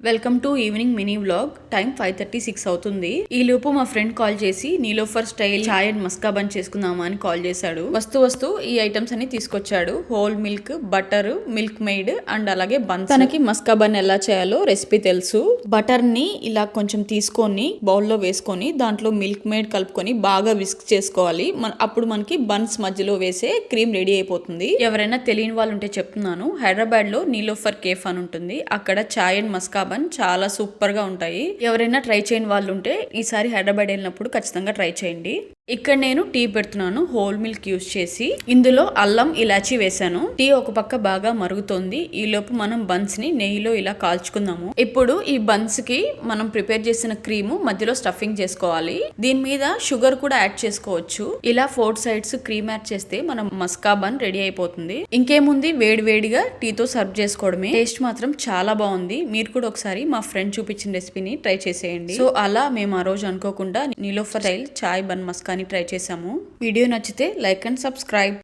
Welcome to evening mini vlog. Time 5:36 అవుతుంది. ఈ లోపు మా ఫ్రెండ్ కాల్ చేసి Niloufer style chai and maska bun చేసుకుందామా అని కాల్ చేశాడు. వస్తూ ఈ ఐటమ్స్ అన్ని తీసుకొచ్చాడు. Whole milk, butter, milk maid and అలాగే బన్. తనకి మస్కా బన్ ఎలా చేయాలో రెసిపీ తెలుసు. బటర్ ని ఇలా కొంచెం తీసుకొని బౌల్లో వేసుకొని దాంట్లో మిల్క్ మెయిడ్ కలుపుకొని బాగా విస్క్ చేసుకోవాలి. అప్పుడు మనకి బన్స్ మధ్యలో వేసే క్రీమ్ రెడీ అయిపోతుంది. ఎవరైనా తెలియని వాళ్ళు ఉంటే చెప్తున్నాను, హైదరాబాద్ లో నీలోఫర్ కేఫ్ అని ఉంటుంది. అక్కడ చాయ్ అండ్ మస్కా చాలా సూపర్ గా ఉంటాయి. ఎవరైనా ట్రై చేయని వాళ్ళు ఉంటే ఈసారి హైదరాబాద్ వెళ్ళినప్పుడు ఖచ్చితంగా ట్రై చేయండి. ఇక్కడ నేను టీ పెడుతున్నాను హోల్ మిల్క్ యూస్ చేసి. ఇందులో అల్లం, ఇలాచీ వేసాను. టీ ఒక పక్క బాగా మరుగుతోంది. ఈ లోపు మనం బన్స్ ని నెయ్యిలో ఇలా కాల్చుకుందాము. ఇప్పుడు ఈ బన్స్ కి మనం ప్రిపేర్ చేసిన క్రీమ్ మధ్యలో స్టఫింగ్ చేసుకోవాలి. దీని మీద షుగర్ కూడా యాడ్ చేసుకోవచ్చు. ఇలా 4 సైడ్స్ క్రీమ్ యాడ్ చేస్తే మనం మస్కా బన్ రెడీ అయిపోతుంది. ఇంకేముంది, వేడివేడిగా టీతో సర్వ్ చేసుకోవడమే. టేస్ట్ మాత్రం చాలా బాగుంది. మీరు కూడా ఒకసారి మా ఫ్రెండ్ చూపించిన రెసిపీని ట్రై చేసేయండి. సో అలా మేము ఆ రోజు అనుకోకుండా నీలోఫర్ స్టైల్ చాయ్ బన్ మస్కా ట్రై చేసాము. వీడియో నచ్చితే లైక్ అండ్ సబ్స్క్రైబ్.